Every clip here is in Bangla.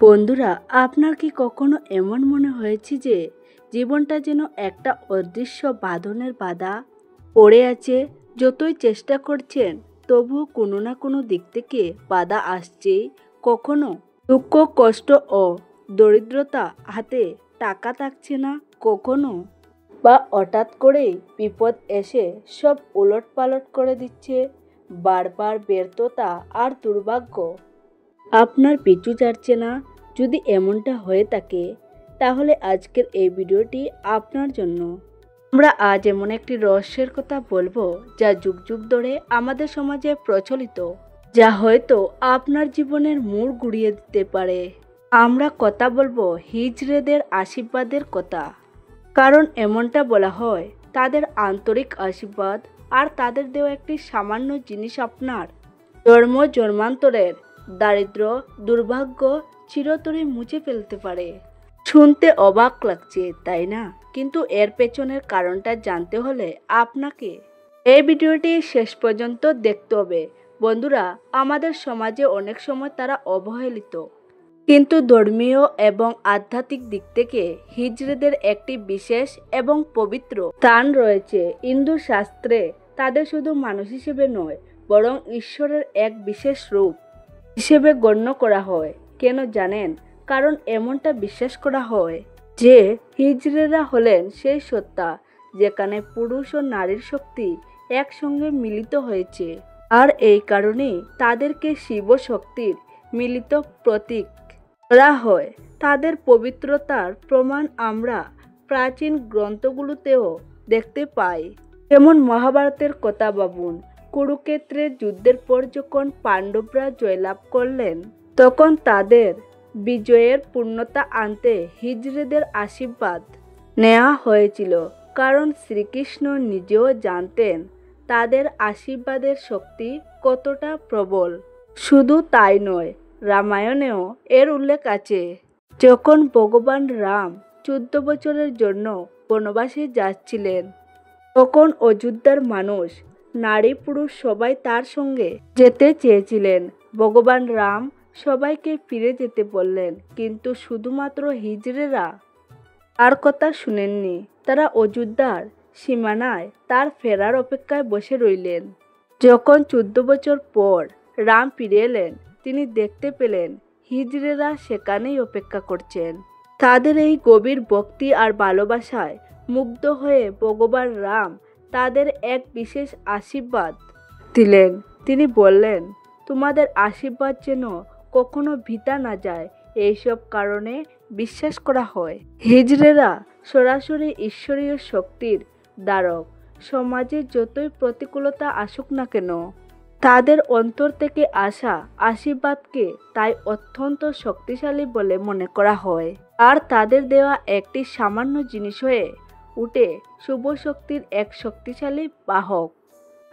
বন্ধুরা, আপনার কি কখনো এমন মনে হয়েছে যে জীবনটা যেন একটা অদৃশ্য বাঁধনের বাধা পড়ে আছে? যতই চেষ্টা করছেন তবুও কোনো না কোনো দিক থেকে বাধা আসছেই। কখনো দুঃখ, কষ্ট ও দরিদ্রতা, হাতে টাকা থাকছে না, কখনো বা হঠাৎ করেই বিপদ এসে সব উলটপালট করে দিচ্ছে। বারবার ব্যর্থতা আর দুর্ভাগ্য আপনার পিছু ছাড়ছে না। যদি এমনটা হয়ে থাকে তাহলে আজকের এই ভিডিওটি আপনার জন্য। আমরা আজ এমন একটি রহস্যের কথা বলবো যা যুগ যুগ ধরে আমাদের সমাজে প্রচলিত, যা হয়তো আপনার জীবনের মোড় ঘুরিয়ে দিতে পারে। আমরা কথা বলবো হিজড়েদের আশীর্বাদের কথা। কারণ এমনটা বলা হয়, তাদের আন্তরিক আশীর্বাদ আর তাদের দেওয়া একটি সামান্য জিনিস আপনার জন্ম জন্মান্তরের দারিদ্র, দুর্ভাগ্য চিরতরে মুছে ফেলতে পারে। শুনতে অবাক লাগছে, তাই না? কিন্তু এর পেছনের কারণটা জানতে হলে আপনাকে এই ভিডিওটি শেষ পর্যন্ত দেখতে হবে। বন্ধুরা, আমাদের সমাজে অনেক সময় তারা অবহেলিত, কিন্তু ধর্মীয় এবং আধ্যাত্মিক দিক থেকে হিজড়েদের একটি বিশেষ এবং পবিত্র স্থান রয়েছে। হিন্দু শাস্ত্রে তাদের শুধু মানুষ হিসেবে নয়, বরং ঈশ্বরের এক বিশেষ রূপ হিসেবে গণ্য করা হয়। কেন জানেন? কারণ এমনটা বিশ্বাস করা হয় যে হিজড়েরা হলেন সেই সত্তা যেখানে পুরুষ ও নারীর শক্তি একসঙ্গে মিলিত হয়েছে। আর এই কারণেই তাদেরকে শিব শক্তির মিলিত প্রতীক বলা হয়। তাদের পবিত্রতার প্রমাণ আমরা প্রাচীন গ্রন্থগুলোতেও দেখতে পাই। যেমন মহাভারতের কথা ভাবুন। কুরুক্ষেত্রের যুদ্ধের পর যখন পাণ্ডবরা জয়লাভ করলেন, তখন তাদের বিজয়ের পূর্ণতা আনতে হিজড়েদের আশীর্বাদ নেওয়া হয়েছিল। কারণ শ্রীকৃষ্ণ নিজেও জানতেন তাদের আশীর্বাদের শক্তি কতটা প্রবল। শুধু তাই নয়, রামায়ণেও এর উল্লেখ আছে। যখন ভগবান রাম 14 বছরের জন্য বনবাসে যাচ্ছিলেন, তখন অযোধ্যার মানুষ, নারী পুরুষ সবাই তার সঙ্গে যেতে চেয়েছিলেন। ভগবান রাম সবাইকে ফিরে যেতে বললেন, কিন্তু শুধুমাত্র হিজড়েরা তার কথা শুনেননি। তারা অযোধ্যার সীমানায় তার ফেরার অপেক্ষায় বসে রইলেন। যখন 14 বছর পর রাম ফিরে এলেন, তিনি দেখতে পেলেন হিজড়েরা সেখানেই অপেক্ষা করছেন। তাদের এই গভীর ভক্তি আর ভালোবাসায় মুগ্ধ হয়ে ভগবান রাম তাদের এক বিশেষ আশীর্বাদ দিলেন। তিনি বললেন, তোমাদের আশীর্বাদ যেন কখনো বৃথা না যায়। এইসব কারণে বিশ্বাস করা হয় হিজড়েরা সরাসরি ঈশ্বরীয় শক্তির দ্বারক। সমাজে যতই প্রতিকূলতা আসুক না কেন, তাদের অন্তর থেকে আসা আশীর্বাদকে তাই অত্যন্ত শক্তিশালী বলে মনে করা হয়। আর তাদের দেওয়া একটি সামান্য জিনিস হয়ে উঠে শুভ শক্তির এক শক্তিশালী বাহক।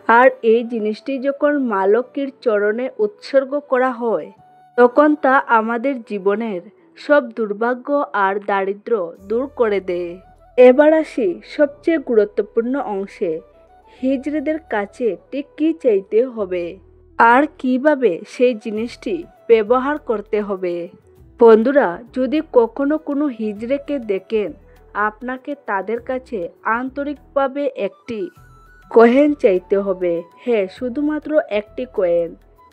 আর এই জিনিসটি যখন মা লক্ষ্মীর চরণে উৎসর্গ করা হয়, তখন তা আমাদের জীবনের সব দুর্ভাগ্য আর দারিদ্র্য দূর করে দেয়। এবার আসি সবচেয়ে গুরুত্বপূর্ণ অংশে। হিজড়েদের কাছে ঠিক কী চাইতে হবে আর কিভাবে সেই জিনিসটি ব্যবহার করতে হবে। বন্ধুরা, যদি কখনো কোনো হিজড়েকে দেখেন, আপনাকে তাদের কাছে আন্তরিকভাবে একটি কয়েন চাইতে হবে। হ্যাঁ, শুধুমাত্র একটি কয়েন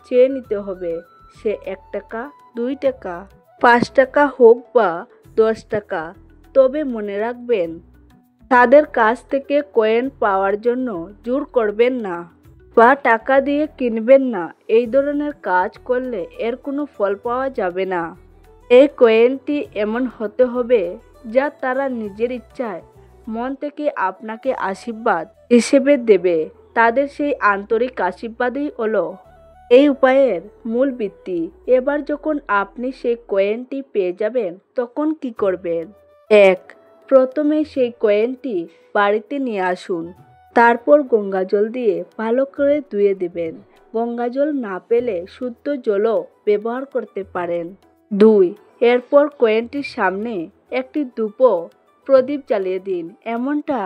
চেয়ে নিতে হবে। সে 1 টাকা, 2 টাকা, 5 টাকা হোক বা 10 টাকা। তবে মনে রাখবেন, তাদের কাছ থেকে কয়েন পাওয়ার জন্য জোর করবেন না বা টাকা দিয়ে কিনবেন না। এই ধরনের কাজ করলে এর কোনো ফল পাওয়া যাবে না। এই কয়েনটি এমন হতে হবে যা তারা নিজের ইচ্ছায় মন থেকে আপনাকে আশীর্বাদ হিসেবে দেবে। তাদের সেই আন্তরিক আশীর্বাদই হলো এই উপায়ের মূল ভিত্তি। এবার যখন আপনি সেই কয়েনটি পেয়ে যাবেন, তখন কি করবেন? 1. প্রথমে সেই কয়েনটি বাড়িতে নিয়ে আসুন। তারপর গঙ্গাজল দিয়ে ভালো করে ধুয়ে দেবেন। গঙ্গাজল না পেলে শুদ্ধ জলও ব্যবহার করতে পারেন। 2. এরপর কয়েনটির সামনে একটি ধূপ প্রদীপ জ্বালিয়ে দিন। এমনটা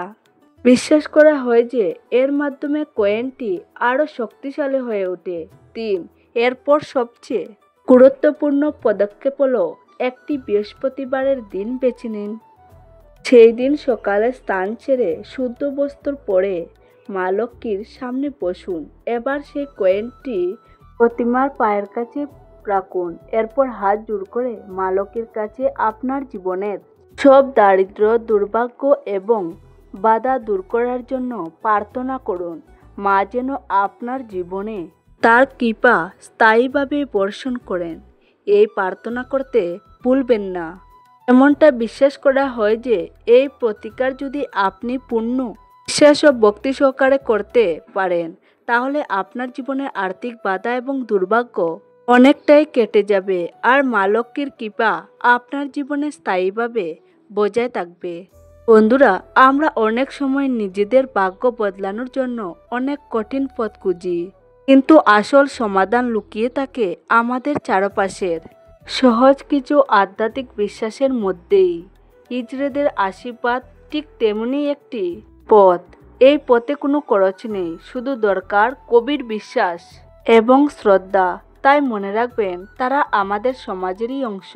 বিশ্বাস করা হয় যে এর মাধ্যমে কয়েনটি আরও শক্তিশালী হয়ে ওঠে। 3. এরপর সবচেয়ে গুরুত্বপূর্ণ পদক্ষেপ হলো একটি বৃহস্পতিবারের দিন বেছে নিন। সেই দিন সকালে স্নান সেরে শুদ্ধ বস্ত্র পরে মা লক্ষ্মীর সামনে বসুন। এবার সেই কয়েনটি প্রতিমার পায়ের কাছে রাখুন। এরপর হাত জোড় করে মা লক্ষ্মীর কাছে আপনার জীবনের সব দারিদ্র, দুর্ভাগ্য এবং বাধা দূর করার জন্য প্রার্থনা করুন। মা যেন আপনার জীবনে তার কৃপা স্থায়ীভাবে বর্ষণ করেন। এই প্রার্থনা করতে ভুলবেন না। এমনটা বিশ্বাস করা হয় যে এই প্রতিকার যদি আপনি পূর্ণ বিশ্বাস ও ভক্তি সহকারে করতে পারেন, তাহলে আপনার জীবনে আর্থিক বাধা এবং দুর্ভাগ্য অনেকটাই কেটে যাবে, আর মা লক্ষ্মীর কৃপা আপনার জীবনে স্থায়ীভাবে বজায় থাকবে। বন্ধুরা, আমরা অনেক সময় নিজেদের ভাগ্য বদলানোর জন্য অনেক কঠিন পথ খুঁজি, কিন্তু আসল সমাধান লুকিয়ে থাকে আমাদের চারপাশের সহজ কিছু আধ্যাত্মিক বিশ্বাসের মধ্যেই। হিজড়েদের আশীর্বাদ ঠিক তেমনি একটি পথ। এই পথে কোনো খরচ নেই, শুধু দরকার গভীর বিশ্বাস এবং শ্রদ্ধা। তাই মনে রাখবেন, তারা আমাদের সমাজেরই অংশ।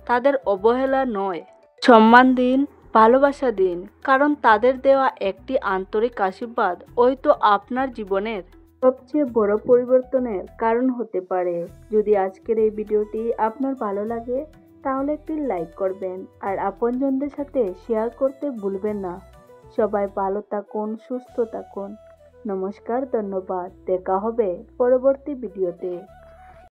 তাদের অবহেলা নয়, সম্মান দিন, ভালোবাসা দিন, কারণ তাদের দেওয়া একটি আন্তরিক আশীর্বাদ হয়তো আপনার জীবনের সবচেয়ে বড় পরিবর্তনের কারণ হতে পারে। যদি আজকের এই ভিডিওটি আপনার ভালো লাগে, তাহলে একটি লাইক করবেন আর আপনজনদের সাথে শেয়ার করতে ভুলবেন না। সবাই ভালো থাকুন, সুস্থ থাকুন। নমস্কার, ধন্যবাদ। দেখা হবে পরবর্তী ভিডিওতে।